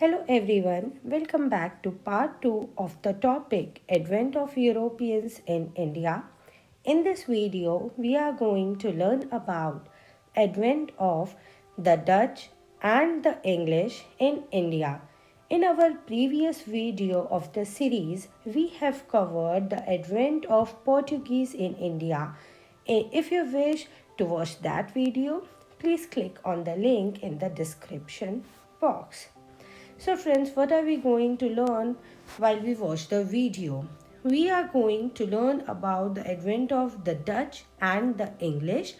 Hello everyone, welcome back to part 2 of the topic Advent of Europeans in India. In this video, we are going to learn about advent of the Dutch and the English in India. In our previous video of the series, we have covered the advent of Portuguese in India. If you wish to watch that video, please click on the link in the description box. So friends, what are we going to learn while we watch the video? We are going to learn about the advent of the Dutch and the English.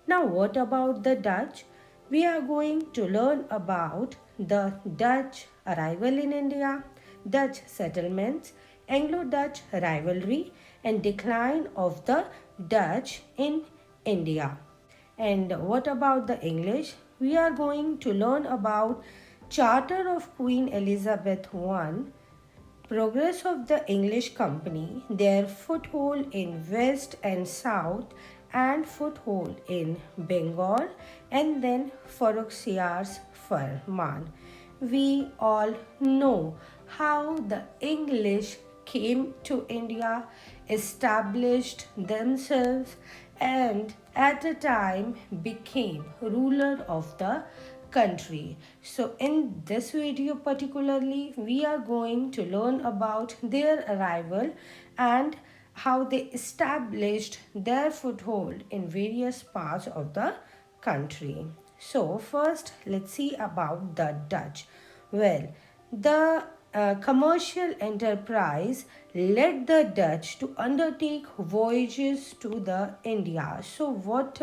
Now what about the Dutch? We are going to learn about the Dutch arrival in India, Dutch settlements, Anglo-Dutch rivalry and decline of the Dutch in India. And what about the English? We are going to learn about Charter of Queen Elizabeth I, progress of the English Company, their foothold in West and South, and foothold in Bengal, and then Farrukhsiyar's Farman. We all know how the English came to India, established themselves, and at a time became ruler of the country. So in this video particularly, we are going to learn about their arrival and how they established their foothold in various parts of the country. So first, let's see about the Dutch. Well, the commercial enterprise led the Dutch to undertake voyages to the India. So what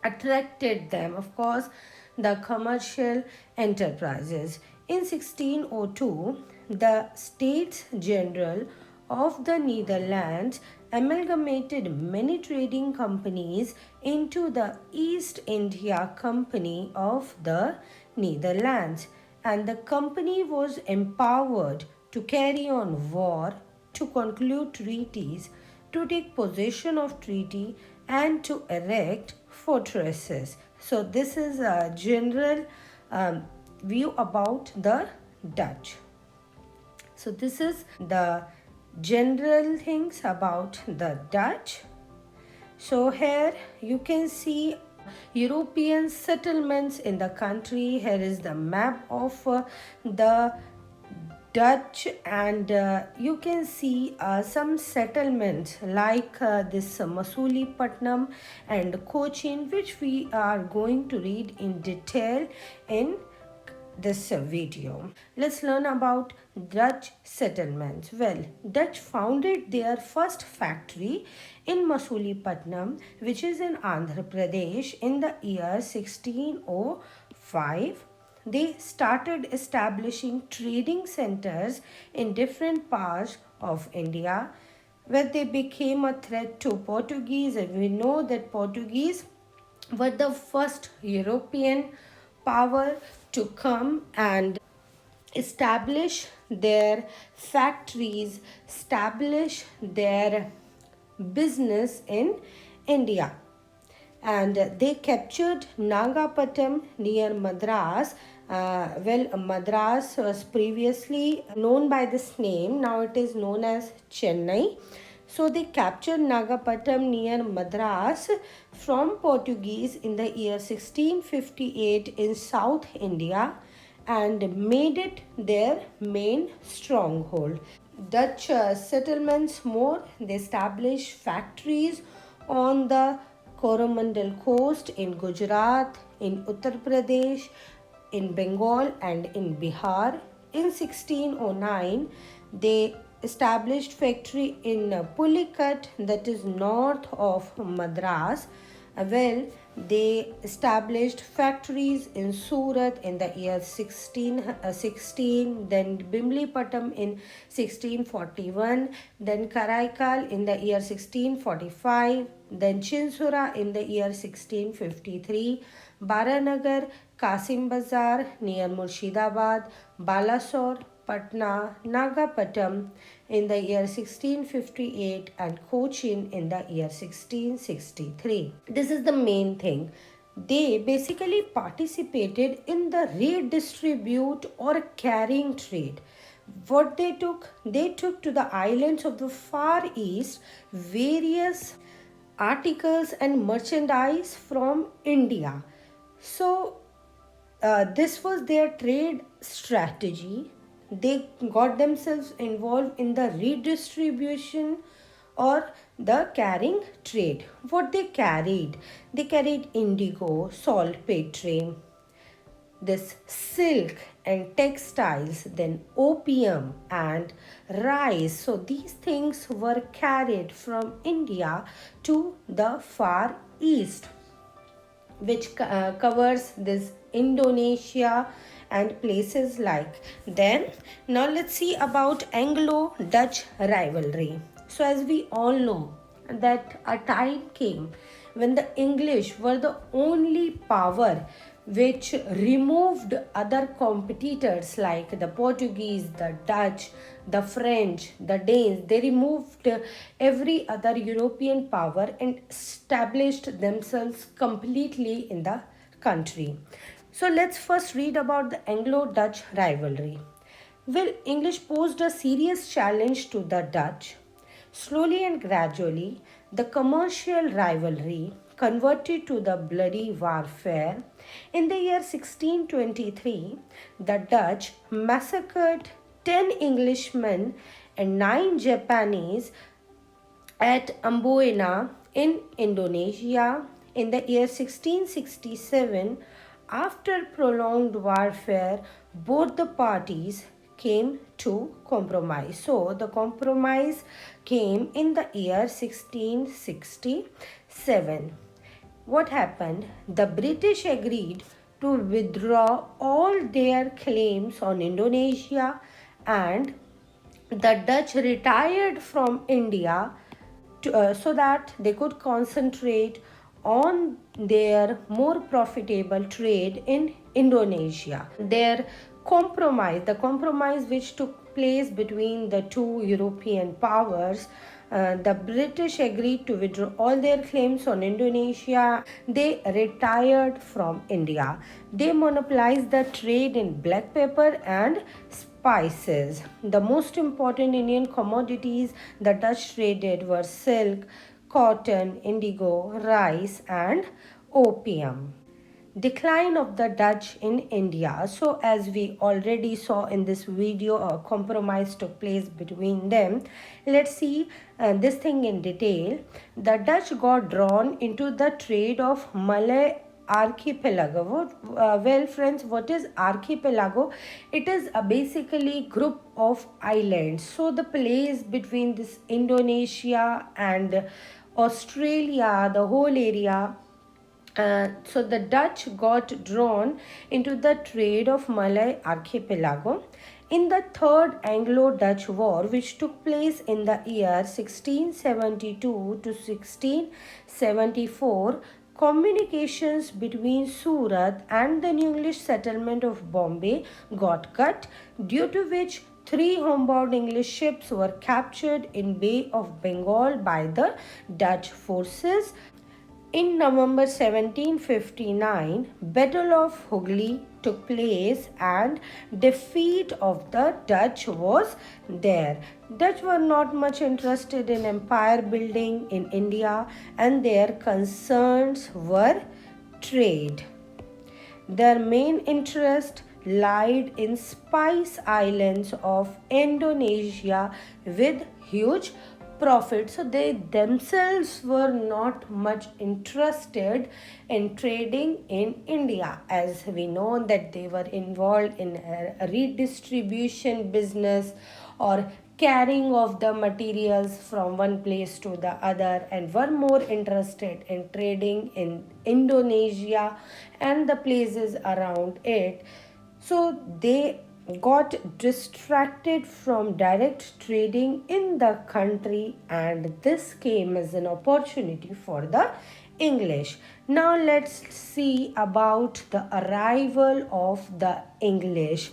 attracted them? Of course, the commercial enterprises. In 1602, the States General of the Netherlands amalgamated many trading companies into the East India Company of the Netherlands, and the company was empowered to carry on war, to conclude treaties, to take possession of treaty, and to erect fortresses. So this is a general view about the Dutch. So this is the general things about the Dutch. So here you can see European settlements in the country. Here is the map of the Dutch, and you can see some settlements like this Masulipatam and Cochin, which we are going to read in detail in this video. Let's learn about Dutch settlements. Well, Dutch founded their first factory in Masulipatam, which is in Andhra Pradesh, in the year 1605. They started establishing trading centers in different parts of India, where they became a threat to Portuguese, and we know that Portuguese were the first European power to come and establish their factories, establish their business in India. And they captured Nagapatam near Madras. Madras was previously known by this name, now it is known as Chennai. So they captured Nagapatam near Madras from Portuguese in the year 1658 in South India and made it their main stronghold. Dutch settlements more, they established factories on the Coromandel coast in Gujarat, in Uttar Pradesh, in Bengal and in Bihar. In 1609, they established factory in Pulicat, that is north of Madras. They established factories in Surat in the year 1616, then Bimlipatam in 1641, then Karaikal in the year 1645, then Chinsura in the year 1653, Baranagar, Kasim Bazar near Murshidabad, Balasore, Patna, Nagapatam in the year 1658 and Cochin in the year 1663. This is the main thing. They basically participated in the redistribute or carrying trade. What they took to the islands of the Far East various articles and merchandise from India. So this was their trade strategy. They got themselves involved in the redistribution or the carrying trade. What they carried indigo, saltpetre, this silk and textiles, then opium and rice. So these things were carried from India to the Far East, which covers this Indonesia and places like. Then now let's see about Anglo-Dutch rivalry. So as we all know that a time came when the English were the only power which removed other competitors like the Portuguese, the Dutch, the French, the Danes. They removed every other European power and established themselves completely in the country. So let's first read about the Anglo-Dutch rivalry. Well, English posed a serious challenge to the Dutch. Slowly and gradually, the commercial rivalry converted to the bloody warfare. In the year 1623, the Dutch massacred 10 Englishmen and 9 Japanese at Amboina in Indonesia. In the year 1667, after prolonged warfare, both the parties came to compromise. So the compromise came in the year 1667. What happened? The British agreed to withdraw all their claims on Indonesia, and the Dutch retired from India so that they could concentrate on their more profitable trade in Indonesia. The compromise which took place between the two European powers, the British agreed to withdraw all their claims on Indonesia. They retired from India. They monopolized the trade in black pepper and spices. The most important Indian commodities the Dutch traded were silk, cotton, indigo, rice, and opium. Decline of the Dutch in India. So as we already saw in this video, a compromise took place between them. Let's see this thing in detail. The Dutch got drawn into the trade of Malay archipelago. Well friends, what is archipelago? It is a basically group of islands. So the place between this Indonesia and Australia, the whole area. So the Dutch got drawn into the trade of Malay archipelago. In the Third Anglo-Dutch War, which took place in the year 1672 to 1674, communications between Surat and the new English settlement of Bombay got cut, due to which 3 homebound English ships were captured in Bay of Bengal by the Dutch forces. In November 1759, Battle of Hooghly took place and defeat of the Dutch was there. Dutch were not much interested in empire building in India, and their concerns were trade. Their main interest lied in Spice Islands of Indonesia with huge profit. So they themselves were not much interested in trading in India, as we know that they were involved in a redistribution business or carrying of the materials from one place to the other, and were more interested in trading in Indonesia and the places around it. So they got distracted from direct trading in the country, and this came as an opportunity for the English. Now let's see about the arrival of the English,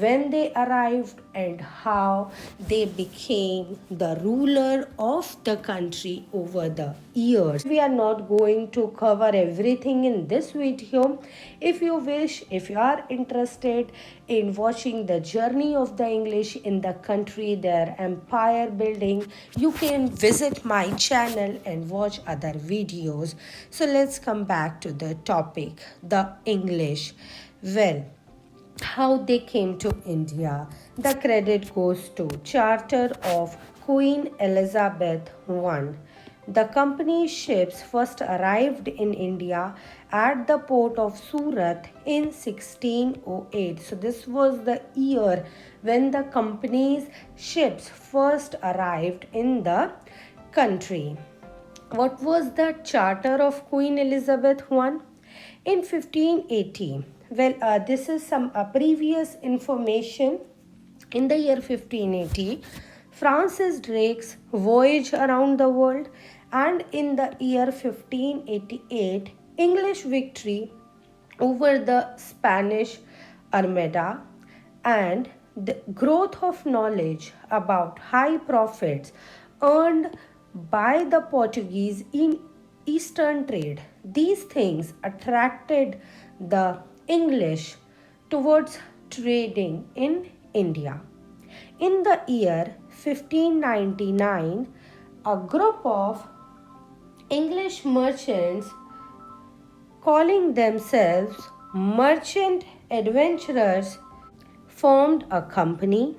when they arrived, and how they became the ruler of the country over the years. We are not going to cover everything in this video. If you wish, if you are interested in watching the journey of the English in the country, their empire building, you can visit my channel and watch other videos. So let's come back to the topic, the English. Well, how they came to India. The credit goes to Charter of Queen Elizabeth I. The company's ships first arrived in India at the port of Surat in 1608. So this was the year when the company's ships first arrived in the country. What was the Charter of Queen Elizabeth I? In 1580. Well, this is some previous information. In the year 1580, Francis Drake's voyage around the world, and in the year 1588, English victory over the Spanish Armada, and the growth of knowledge about high profits earned by the Portuguese in Eastern trade. These things attracted the English towards trading in India. In the year 1599, a group of English merchants calling themselves merchant adventurers formed a company.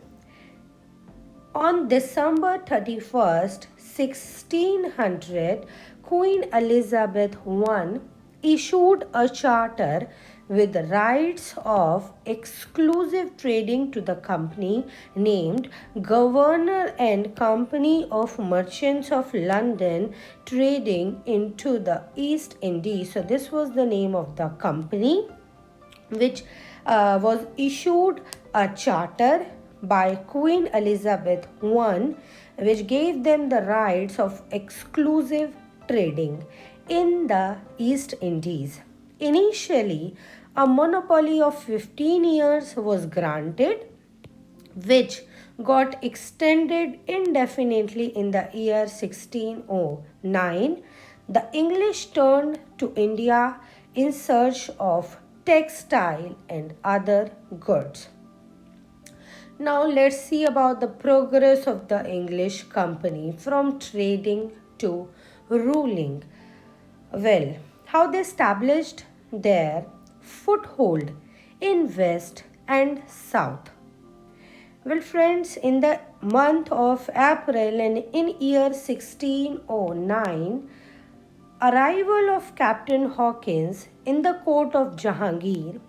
On December 31st, 1600, Queen Elizabeth I issued a charter with rights of exclusive trading to the company named Governor and Company of Merchants of London, trading into the East Indies. So this was the name of the company, which was issued a charter by Queen Elizabeth I, which gave them the rights of exclusive trading in the East Indies. Initially, a monopoly of 15 years was granted, which got extended indefinitely in the year 1609. The English turned to India in search of textile and other goods. Now let's see about the progress of the English company from trading to ruling. Well, how they established their foothold in West and South. Well, friends, in the month of April and in year 1609, arrival of Captain Hawkins in the court of Jahangir.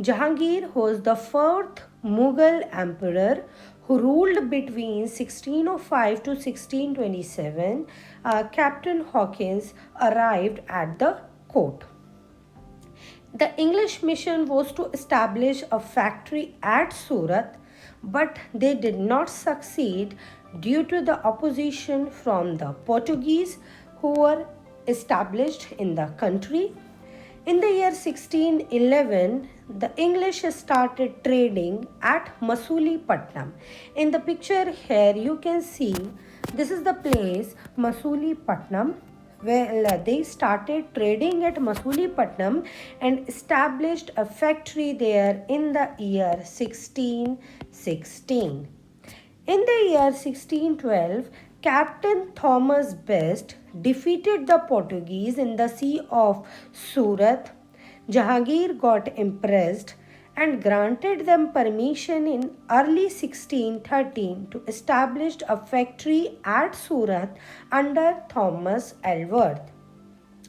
Jahangir was the fourth Mughal emperor who ruled between 1605 to 1627. Captain Hawkins arrived at the court. The English mission was to establish a factory at Surat, but they did not succeed due to the opposition from the Portuguese who were established in the country. In the year 1611, the English started trading at Masulipatam. In the picture here, you can see this is the place Masulipatam, where they started trading at Masulipatam and established a factory there in the year 1616. In the year 1612, Captain Thomas Best defeated the Portuguese in the Sea of Surat. Jahangir got impressed and granted them permission in early 1613 to establish a factory at Surat under Thomas Ellsworth.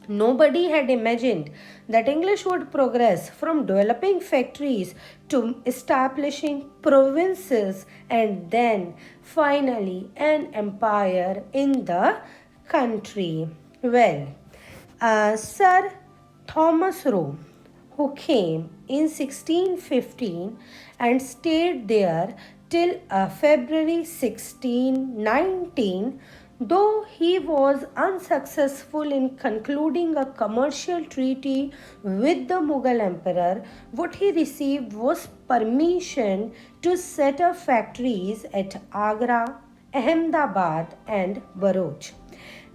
Nobody had imagined that English would progress from developing factories to establishing provinces and then finally an empire in the country. Well, Sir Thomas Roe, who came in 1615 and stayed there till February 1619, Though he was unsuccessful in concluding a commercial treaty with the Mughal emperor, what he received was permission to set up factories at Agra, Ahmedabad, and Bharuch.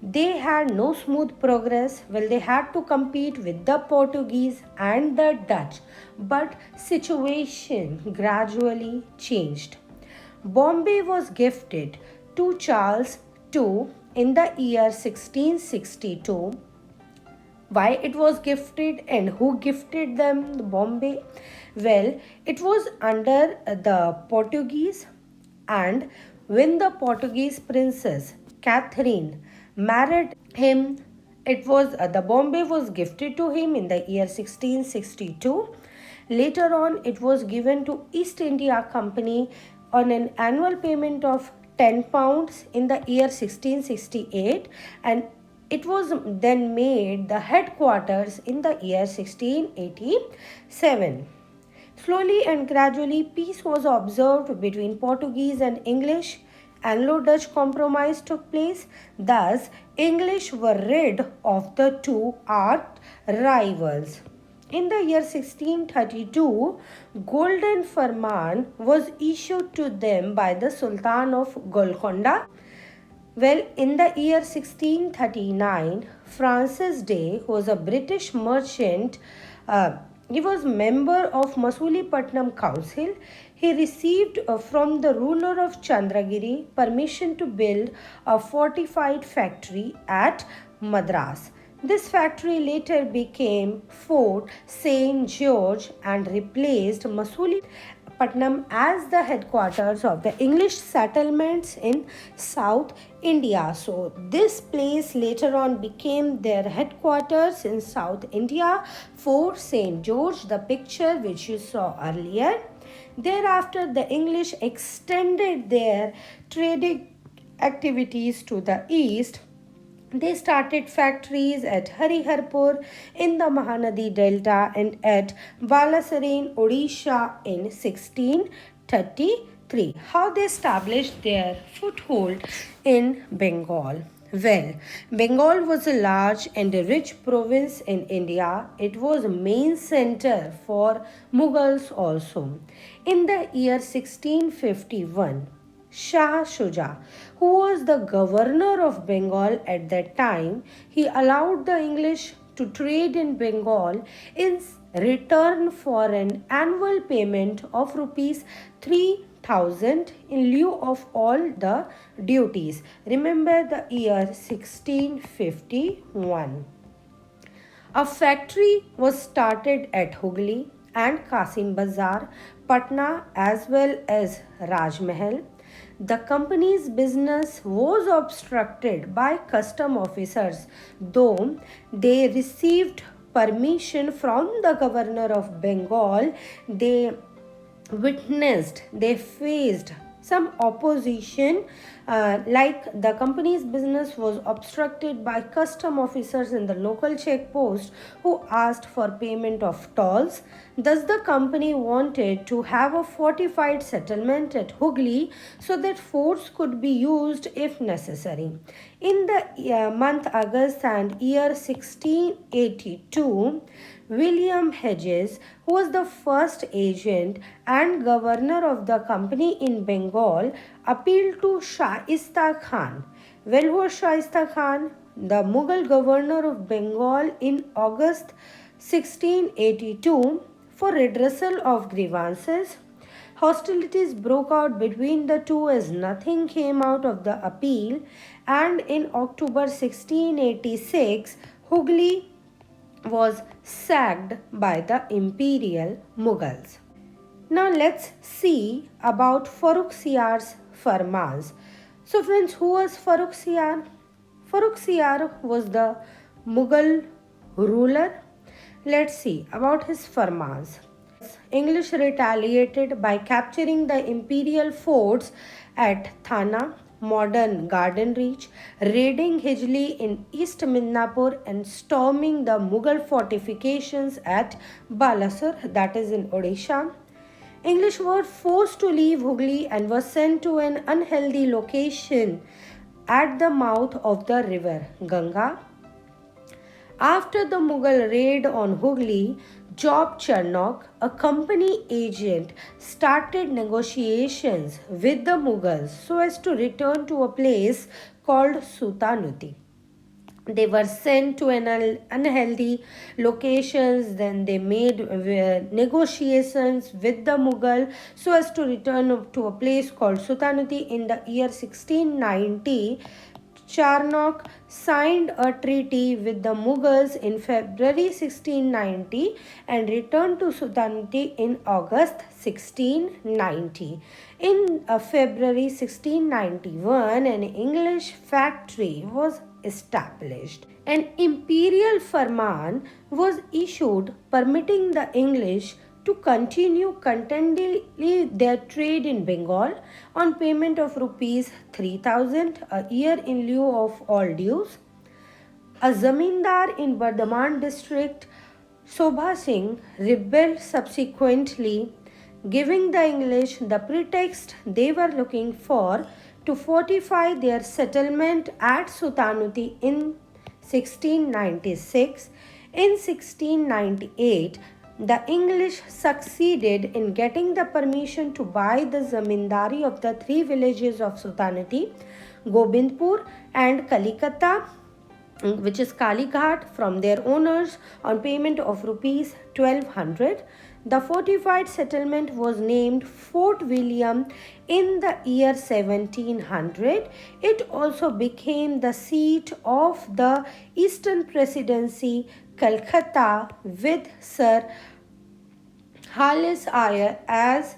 They had no smooth progress. Well, they had to compete with the Portuguese and the Dutch, but situation gradually changed. Bombay was gifted to Charles II in the year 1662. Why it was gifted and who gifted them the Bombay? Well, it was under the Portuguese, and when the Portuguese princess Catherine married him, it was the Bombay was gifted to him in the year 1662. Later on, it was given to East India Company on an annual payment of £10 in the year 1668, and it was then made the headquarters in the year 1687. Slowly and gradually, peace was observed between Portuguese and English. Anglo-Dutch compromise took place. Thus, English were rid of the two arch rivals. In the year 1632, Golden Firman was issued to them by the Sultan of Golconda. Well, in the year 1639, Francis Day, who was a British merchant, he was member of Masulipatam Council. He received from the ruler of Chandragiri permission to build a fortified factory at Madras. This factory later became Fort St. George and replaced Masulipatam as the headquarters of the English settlements in South India. So, this place later on became their headquarters in South India, Fort St. George, the picture which you saw earlier. Thereafter, the English extended their trading activities to the east. They started factories at Hariharpur in the Mahanadi Delta and at Balasarine, Odisha in 1633. How they established their foothold in Bengal? Well, Bengal was a large and a rich province in India. It was a main center for Mughals also. In the year 1651, Shah Shuja, who was the governor of Bengal at that time, he allowed the English to trade in Bengal in return for an annual payment of rupees 3,000 in lieu of all the duties. Remember the year 1651. A factory was started at Hooghly and Kasim Bazar, Patna, as well as Rajmahal. The company's business was obstructed by custom officers, though they received permission from the governor of Bengal. They faced some opposition, like the company's business was obstructed by custom officers in the local checkpost who asked for payment of tolls. Thus, the company wanted to have a fortified settlement at Hooghly so that force could be used if necessary. In the month August and year 1682, William Hedges, who was the first agent and governor of the company in Bengal, appealed to Shaista Khan. Well, who was Shaista Khan? The Mughal governor of Bengal in August 1682 for redressal of grievances. Hostilities broke out between the two as nothing came out of the appeal, and in October 1686, Hooghly was sacked by the imperial Mughals. Now let's see about Farrukhsiyar's Farmans. So friends, who was Farrukhsiyar? Farrukhsiyar was the Mughal ruler. Let's see about his Farmans. English retaliated by capturing the imperial forts at Thana, modern Garden Reach, raiding Hijli in East Midnapur, and storming the Mughal fortifications at Balasur, that is in Odisha. English were forced to leave Hooghly and were sent to an unhealthy location at the mouth of the river Ganga. After the Mughal raid on Hooghly, Job Charnock, a company agent, started negotiations with the Mughals so as to return to a place called Sultanati. They were sent to an unhealthy locations. Then they made negotiations with the Mughal so as to return to a place called Sultanati. In the year 1690, Charnock signed a treaty with the Mughals in February 1690 and returned to Sultanati in August 1690. In February 1691, an English factory was established. An imperial farman was issued permitting the English to continue contentedly their trade in Bengal on payment of rupees 3,000 a year in lieu of all dues. A zamindar in Bardhaman district, Sobha Singh, rebelled subsequently, giving the English the pretext they were looking for to fortify their settlement at Sultanati in 1696. In 1698, the English succeeded in getting the permission to buy the zamindari of the three villages of Sultanati, Gobindpur and Kalikata, which is Kalighat, from their owners on payment of rupees 1200. The fortified settlement was named Fort William in the year 1700. It also became the seat of the Eastern Presidency, Calcutta, with Sir Halis Iyer as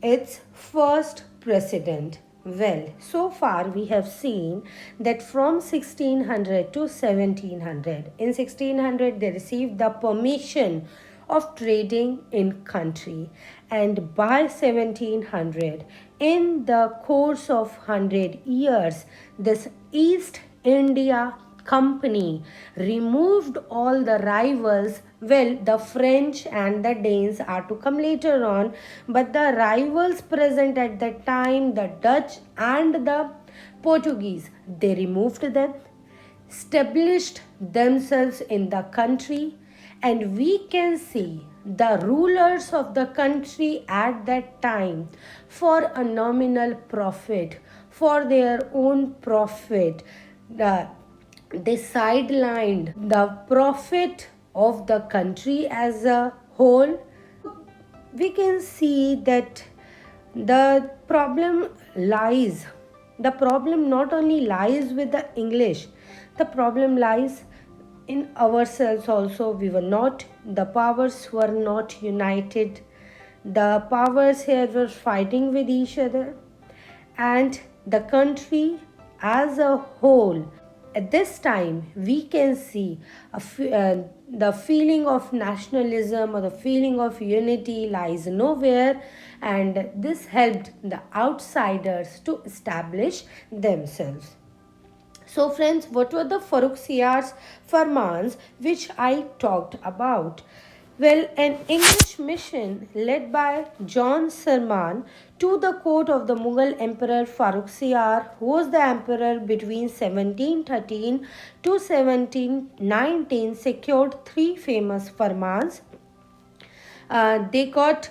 its first president. Well, so far we have seen that from 1600 to 1700, in 1600 they received the permission of trading in country, and by 1700, in the course of 100 years, this East India Company removed all the rivals. Well, the French and the Danes are to come later on, but the rivals present at that time, the Dutch and the Portuguese, they removed them, established themselves in the country, and we can see the rulers of the country at that time, for a nominal profit, for their own profit, they sidelined the profit of the country as a whole. We can see that the problem not only lies with the English, the problem lies in ourselves also. The powers were not united. The powers here were fighting with each other, and the country as a whole, at this time, we can see the feeling of nationalism or the feeling of unity lies nowhere, and this helped the outsiders to establish themselves. So friends, what were the Farrukhsiyar's farmans which I talked about? Well, an English mission led by John Sirman to the court of the Mughal Emperor Farrukhsiyar, who was the emperor between 1713 to 1719, secured three famous farmans. They got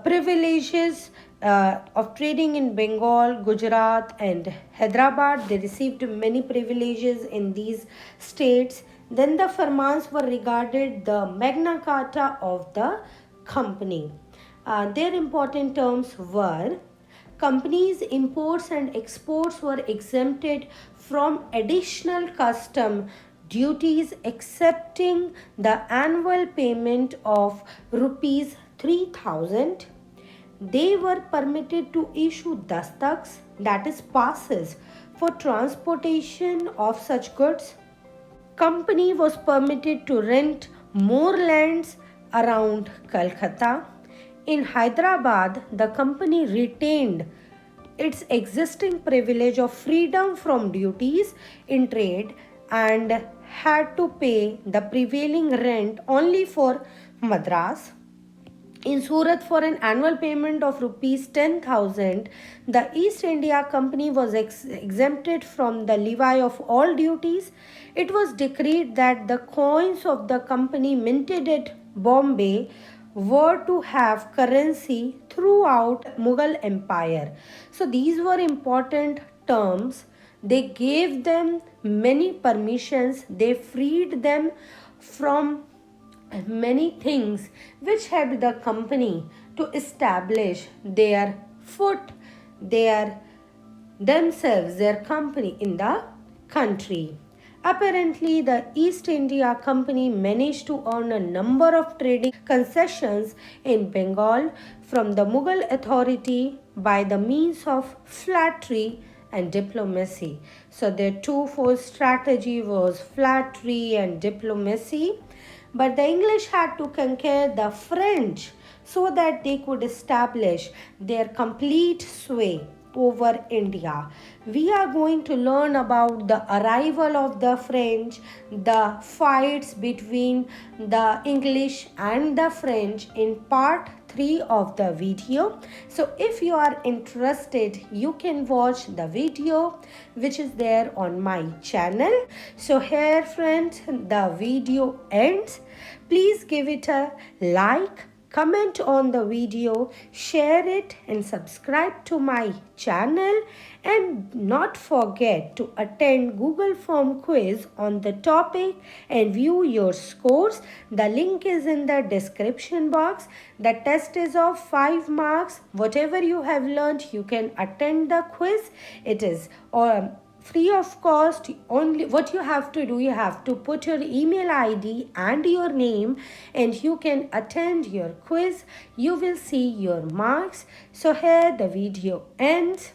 privileges of trading in Bengal, Gujarat, and Hyderabad. They received many privileges in these states. Then the farmans were regarded the Magna Carta of the company. Their important terms were: companies' imports and exports were exempted from additional custom duties excepting the annual payment of rupees 3,000. They were permitted to issue dastaks, that is passes, for transportation of such goods. Company was permitted to rent more lands around Calcutta. In Hyderabad, the company retained its existing privilege of freedom from duties in trade and had to pay the prevailing rent only for Madras. in Surat for an annual payment of rupees 10,000. The East India Company was exempted from the levy of all duties. It was decreed that the coins of the company minted at Bombay were to have currency throughout Mughal Empire. So these were important terms. They gave them many permissions. They freed them from many things which helped the company to establish their foot, their themselves, their company in the country. Apparently, the East India Company managed to earn a number of trading concessions in Bengal from the Mughal authority by the means of flattery and diplomacy. So, their twofold strategy was flattery and diplomacy. But the English had to conquer the French so that they could establish their complete sway over India. We are going to learn about the arrival of the French, the fights between the English and the French in part 3 of the video. So if you are interested, you can watch the video which is there on my channel. So here friends, the video ends. Please give it a like, comment on the video, share it and subscribe to my channel, and not forget to attend Google Form quiz on the topic and view your scores. The link is in the description box. The test is of 5 marks. Whatever you have learned, you can attend the quiz. It is free of cost. Only what you have to do, you have to put your email ID and your name and you can attend your quiz. You will see your marks. So here the video ends.